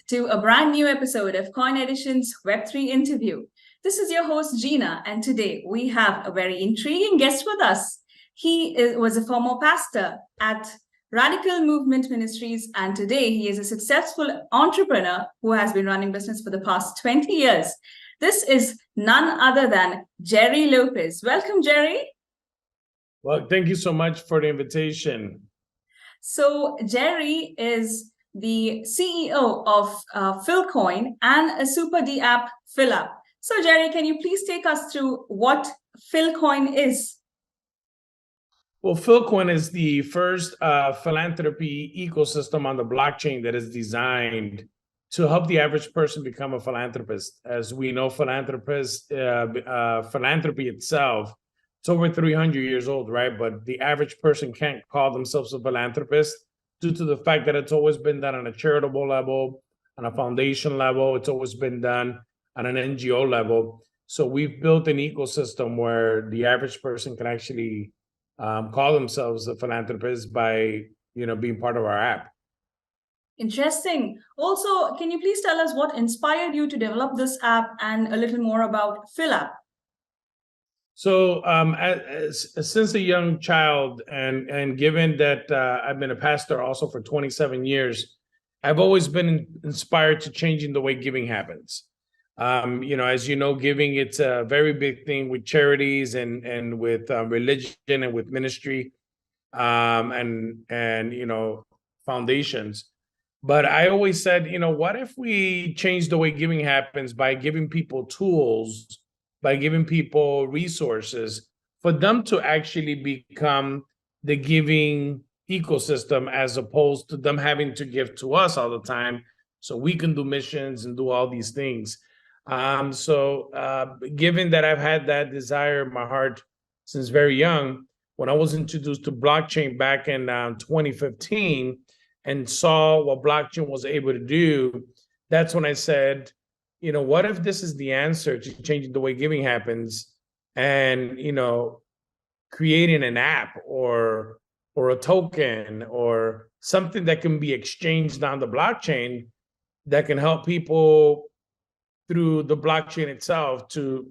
to a brand new episode of CoinEdition's Web3 interview. This is your host, Gina, and today we have a very intriguing guest with us. Was a former pastor at Radical Movement Ministries, and today he is a successful entrepreneur who has been running business for the past 20 years. This is none other than Jerry Lopez. Welcome, Jerry. Well, thank you so much for the invitation. So Jerry is the CEO of PhilCoin and a Super D app, PHILApp. So Jerry, can you please take us through what PhilCoin is? Well, PhilCoin is the first philanthropy ecosystem on the blockchain that is designed to help the average person become a philanthropist. As we know, philanthropy itself, it's over 300 years old, right? But the average person can't call themselves a philanthropist due to the fact that it's always been done on a charitable level, on a foundation level. It's always been done on an NGO level. So we've built an ecosystem where the average person can actually call themselves a philanthropist by, being part of our app. Interesting. Also, can you please tell us what inspired you to develop this app and a little more about PhilApp? So since a young child, and given that I've been a pastor also for 27 years, I've always been inspired to changing the way giving happens. As you know, giving, it's a very big thing with charities and with religion and with ministry and foundations. But I always said, what if we change the way giving happens by giving people tools, by giving people resources for them to actually become the giving ecosystem, as opposed to them having to give to us all the time so we can do missions and do all these things. Given that I've had that desire in my heart since very young, when I was introduced to blockchain back in 2015 and saw what blockchain was able to do, that's when I said, what if this is the answer to changing the way giving happens, and, creating an app or a token or something that can be exchanged on the blockchain that can help people through the blockchain itself to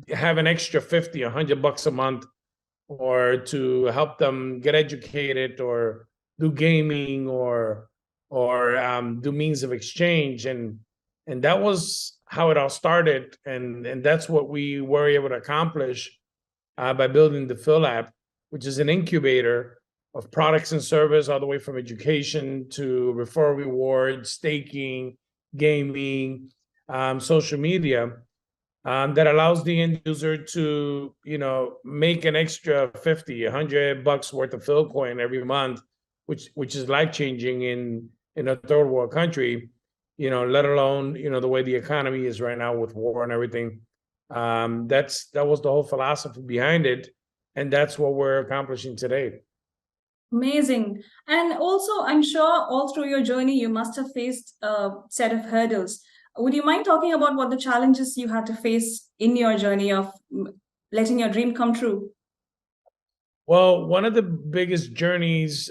have an extra 50, $100 a month, or to help them get educated or do gaming or do means of exchange. And that was how it all started. And that's what we were able to accomplish by building the PhilApp, which is an incubator of products and service, all the way from education to referral rewards, staking, gaming, social media, that allows the end user to, make an extra 50, $100 worth of PhilCoin every month, which is life-changing in a third world country, let alone, the way the economy is right now with war and everything. That was the whole philosophy behind it. And that's what we're accomplishing today. Amazing. And also, I'm sure all through your journey, you must have faced a set of hurdles. Would you mind talking about what the challenges you had to face in your journey of letting your dream come true? Well, one of the biggest journeys,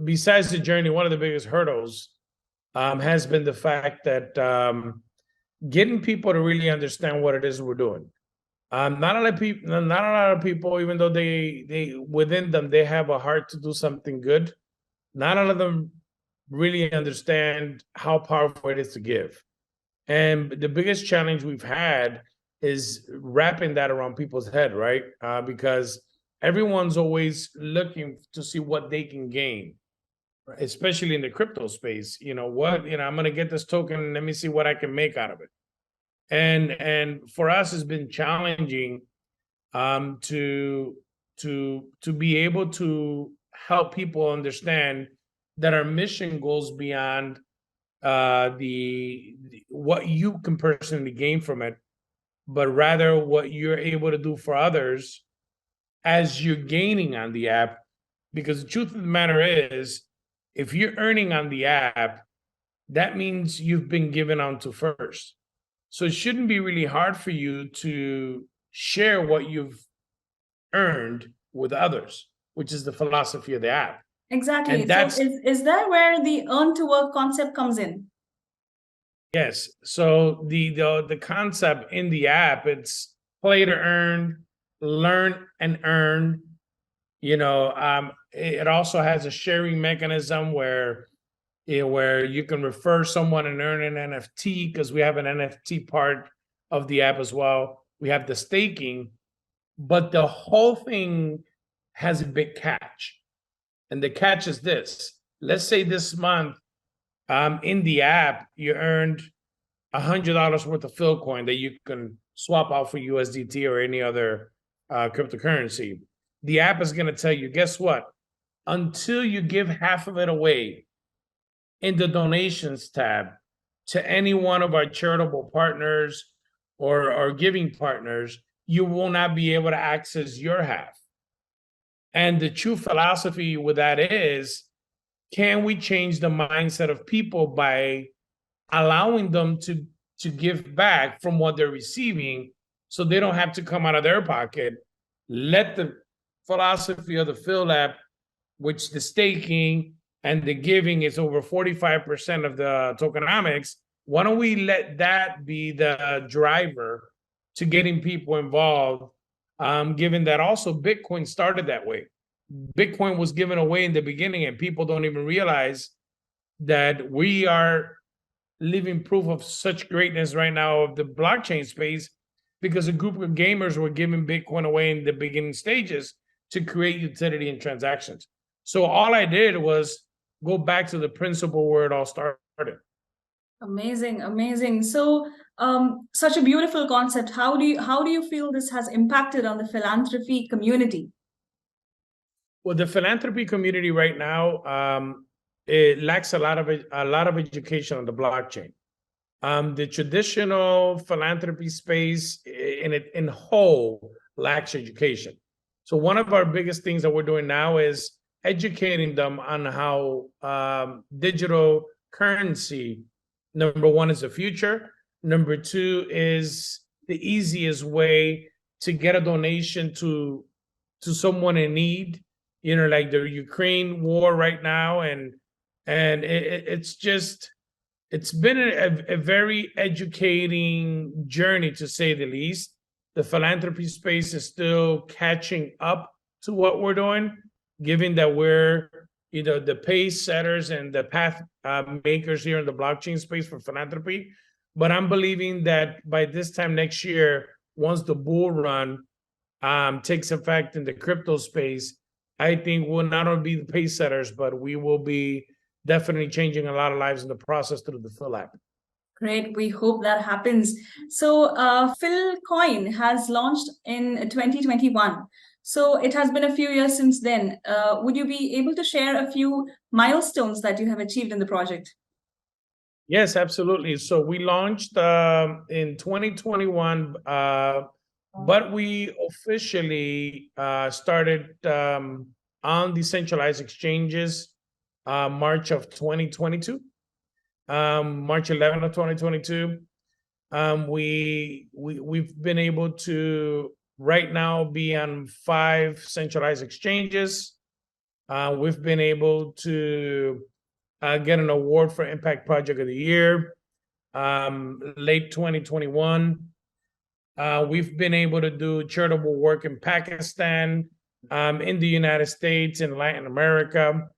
besides the journey, one of the biggest hurdles has been the fact that getting people to really understand what it is we're doing. Not a lot of people, even though they within them, they have a heart to do something good, not all of them really understand how powerful it is to give. And the biggest challenge we've had is wrapping that around people's head, right? Because everyone's always looking to see what they can gain, right? Especially in the crypto space. I'm going to get this token, let me see what I can make out of it. And for us, it's been challenging to be able to help people understand that our mission goes beyond what you can personally gain from it, but rather what you're able to do for others as you're gaining on the app. Because the truth of the matter is, if you're earning on the app, that means you've been given onto first. So it shouldn't be really hard for you to share what you've earned with others, which is the philosophy of the app. Exactly. And So that's, is that where the earn to work concept comes in? yes. So the concept in the app, it's play to earn, learn and earn. It also has a sharing mechanism where you can refer someone and earn an NFT, because we have an NFT part of the app as well. We have the staking, but the whole thing has a big catch. And the catch is this. Let's say this month, in the app, you earned $100 worth of Phil coin that you can swap out for USDT or any other cryptocurrency. The app is going to tell you, guess what? Until you give half of it away in the donations tab to any one of our charitable partners or giving partners, you will not be able to access your half. And the true philosophy with that is, can we change the mindset of people by allowing them to give back from what they're receiving, so they don't have to come out of their pocket? Let the philosophy of the PHILApp, which the staking and the giving is over 45% of the tokenomics, why don't we let that be the driver to getting people involved, given that also Bitcoin started that way. Bitcoin was given away in the beginning, and people don't even realize that we are living proof of such greatness right now of the blockchain space, because a group of gamers were giving Bitcoin away in the beginning stages to create utility and transactions. So all I did was go back to the principle where it all started. Amazing, amazing. So, such a beautiful concept. How do you feel this has impacted on the philanthropy community? Well, the philanthropy community right now, it lacks a lot of education on the blockchain. The traditional philanthropy space in whole lacks education. So one of our biggest things that we're doing now is educating them on how digital currency, number one, is the future. Number two is the easiest way to get a donation to someone in need. Like the Ukraine war right now, and it's been a very educating journey, to say the least. The philanthropy space is still catching up to what we're doing, given that we're the pace setters and the path makers here in the blockchain space for philanthropy. But I'm believing that by this time next year, once the bull run takes effect in the crypto space, I think we'll not only be the pace setters, but we will be definitely changing a lot of lives in the process through the PHILApp. Great. We hope that happens. So, Philcoin has launched in 2021. So it has been a few years since then. Would you be able to share a few milestones that you have achieved in the project? Yes, absolutely. So we launched in 2021, but we officially started on decentralized exchanges March of 2022. March 11th of 2022. We've been able to right now be on 5 centralized exchanges. We've been able to get an award for Impact Project of the Year late 2021. We've been able to do charitable work in Pakistan, in the United States, in Latin America.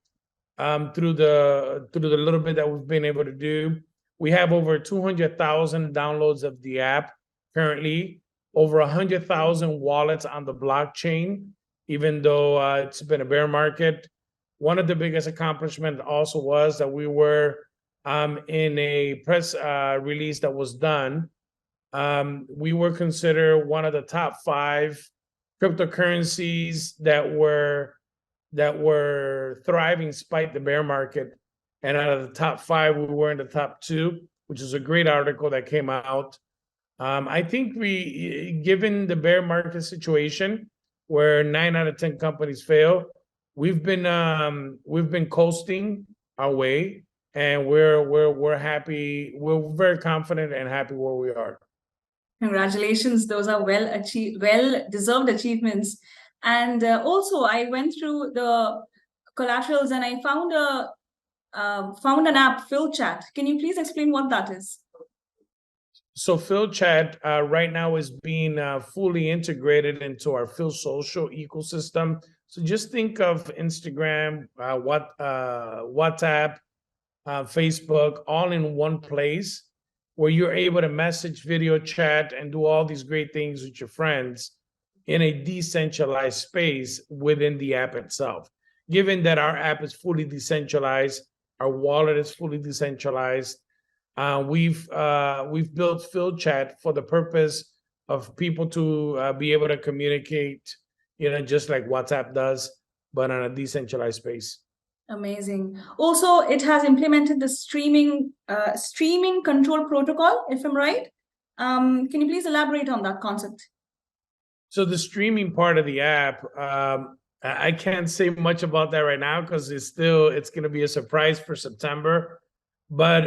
Through the little bit that we've been able to do. We have over 200,000 downloads of the app currently, over 100,000 wallets on the blockchain, even though it's been a bear market. One of the biggest accomplishments also was that we were in a press release that was done. We were considered one of the top 5 cryptocurrencies that were thriving despite the bear market. And out of the top 5, we were in the top 2, which is a great article that came out. I think given the bear market situation where 9 out of 10 companies fail, we've been coasting our way, and we're happy. We're very confident and happy where we are. Congratulations, those are well deserved achievements. And also, I went through the collaterals, and I found an app, PhilChat. Can you please explain what that is? So PhilChat right now is being fully integrated into our Phil Social ecosystem. So just think of Instagram, WhatsApp, Facebook, all in one place where you're able to message, video chat, and do all these great things with your friends in a decentralized space within the app itself. Given that our app is fully decentralized, our wallet is fully decentralized, we've built PhilChat for the purpose of people to be able to communicate, just like WhatsApp does, but on a decentralized space. Amazing. Also, it has implemented the streaming control protocol, if I'm right. Can you please elaborate on that concept? So the streaming part of the app, I can't say much about that right now because it's going to be a surprise for September. But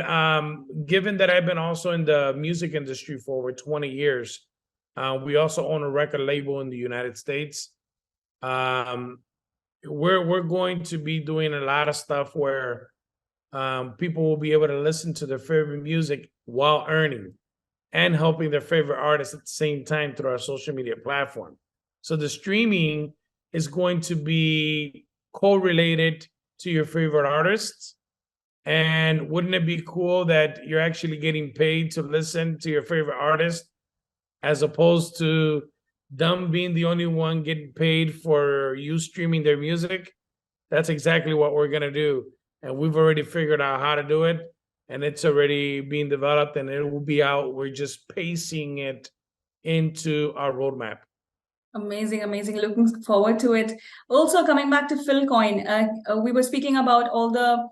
given that I've been also in the music industry for over 20 years, we also own a record label in the United States. We're going to be doing a lot of stuff where people will be able to listen to their favorite music while earning and helping their favorite artists at the same time through our social media platform. So the streaming is going to be correlated to your favorite artists. And wouldn't it be cool that you're actually getting paid to listen to your favorite artist as opposed to them being the only one getting paid for you streaming their music? That's exactly what we're going to do. And we've already figured out how to do it. And it's already being developed and it will be out. We're just pacing it into our roadmap. Amazing, amazing. Looking forward to it. Also, coming back to Philcoin, we were speaking about all the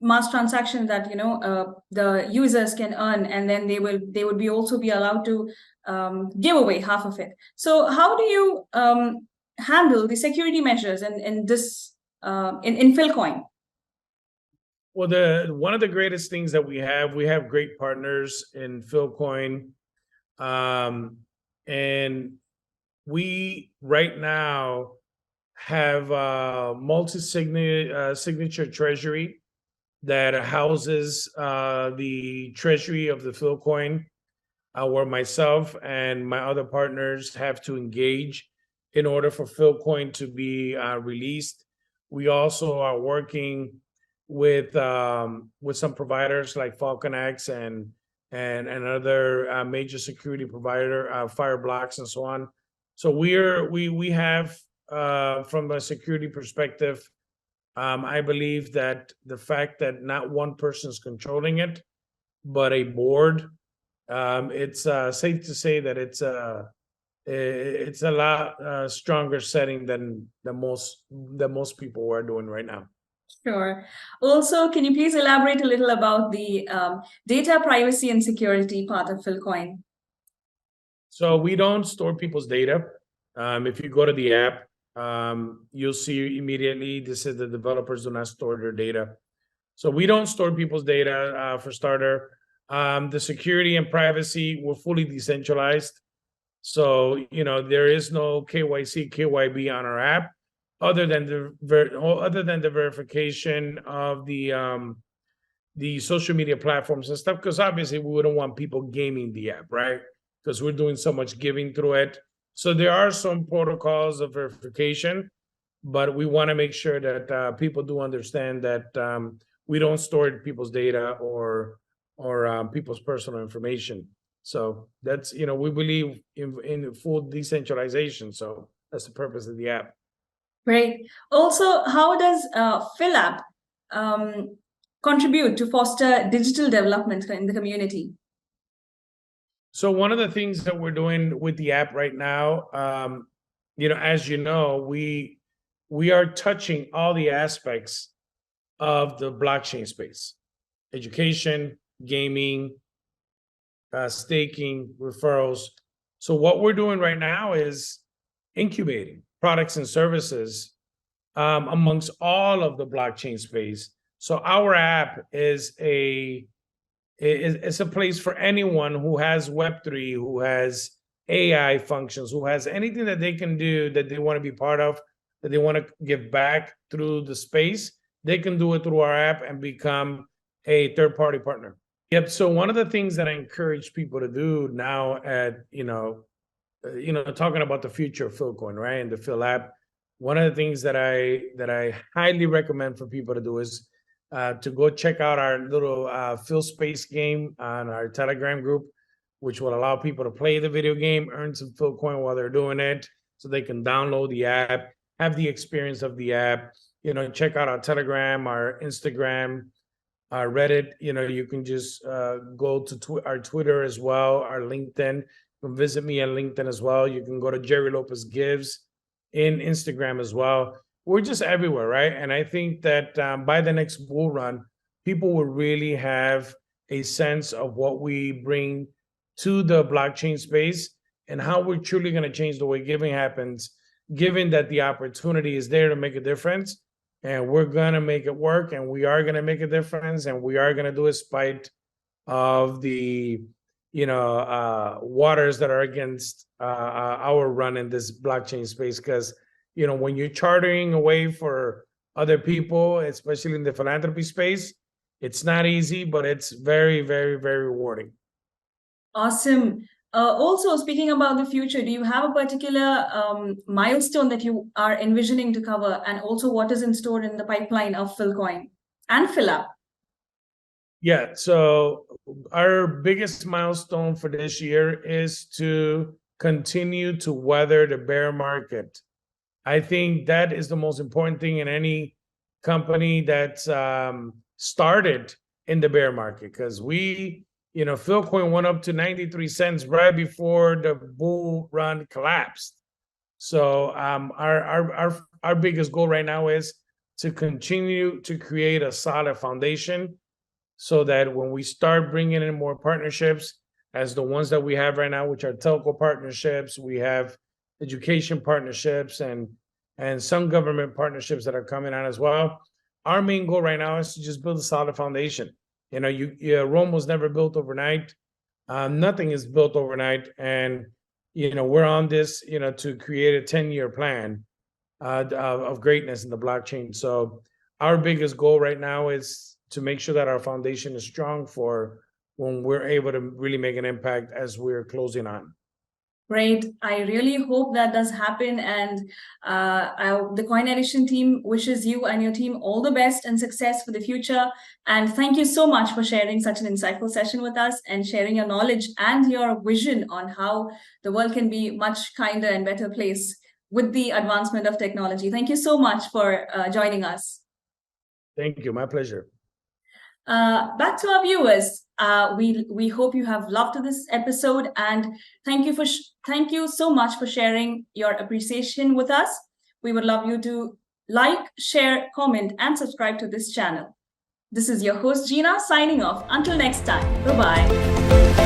mass transactions that the users can earn, and then they would be also be allowed to give away half of it. So, how do you handle the security measures in this in Philcoin? Well, one of the greatest things that we have great partners in Philcoin, and we right now have multi-signature treasury that houses the treasury of the Philcoin, where myself and my other partners have to engage in order for Philcoin to be released. We also are working with some providers like FalconX and other major security provider, Fireblocks and so on. So we have from a security perspective, I believe that the fact that not one person is controlling it, but a board, it's safe to say that it's a lot stronger setting than most people are doing right now. Sure. Also, can you please elaborate a little about the data privacy and security part of Philcoin? So we don't store people's data. If you go to the app, you'll see immediately this is the developers do not store their data. So we don't store people's data for starter. The security and privacy, we're fully decentralized. So, there is no KYC, KYB on our app, other than the verification of the social media platforms and stuff, because obviously we wouldn't want people gaming the app, right? Because we're doing so much giving through it. So there are some protocols of verification, but we want to make sure that people do understand that we don't store people's data or people's personal information. So that's, we believe in full decentralization. So that's the purpose of the app. Great. Also, how does PHILApp contribute to foster digital development in the community? So one of the things that we're doing with the app right now, as you know, we are touching all the aspects of the blockchain space: education, gaming, staking, referrals. So what we're doing right now is incubating products and services amongst all of the blockchain space. So our app is a place for anyone who has Web3, who has AI functions, who has anything that they can do that they want to be part of. that they want to give back through the space, they can do it through our app and become a third-party partner. Yep. So one of the things that I encourage people to do now at, talking about the future of Philcoin, right, and the PHILApp, one of the things that I highly recommend for people to do is to go check out our little Phil Space game on our Telegram group, which will allow people to play the video game, earn some Philcoin while they're doing it, so they can download the app, have the experience of the app. Check out our Telegram, our Instagram, our Reddit. You can just go to our Twitter as well, our LinkedIn. You can visit me on LinkedIn as well. You can go to Jerry Lopez Gives in Instagram as well. We're just everywhere, right? And I think that by the next bull run, people will really have a sense of what we bring to the blockchain space and how we're truly going to change the way giving happens, given that the opportunity is there to make a difference. And we're going to make it work, and we are going to make a difference, and we are going to do it spite of the waters that are against our run in this blockchain space. Because when you're chartering away for other people, especially in the philanthropy space, it's not easy, but it's very, very, very rewarding. Awesome. Also, speaking about the future, do you have a particular milestone that you are envisioning to cover, and also what is in store in the pipeline of Philcoin and PHILApp? Yeah, so our biggest milestone for this year is to continue to weather the bear market. I think that is the most important thing in any company that's started in the bear market, because Philcoin went up to 93 cents right before the bull run collapsed. So our biggest goal right now is to continue to create a solid foundation, so that when we start bringing in more partnerships, as the ones that we have right now, which are telco partnerships, we have education partnerships, and some government partnerships that are coming on as well. Our main goal right now is to just build a solid foundation. Rome was never built overnight. Nothing is built overnight, and we're on this to create a 10-year plan of greatness in the blockchain. So our biggest goal right now is to make sure that our foundation is strong for when we're able to really make an impact as we're closing on. Great. I really hope that does happen. And the CoinEdition team wishes you and your team all the best and success for the future. And thank you so much for sharing such an insightful session with us and sharing your knowledge and your vision on how the world can be much kinder and better place with the advancement of technology. Thank you so much for joining us. Thank you. My pleasure. Back to our viewers, we hope you have loved this episode, and thank you so much for sharing your appreciation with us. We would love you to like, share, comment, and subscribe to this channel. This is your host Gina signing off. Until next time, bye-bye.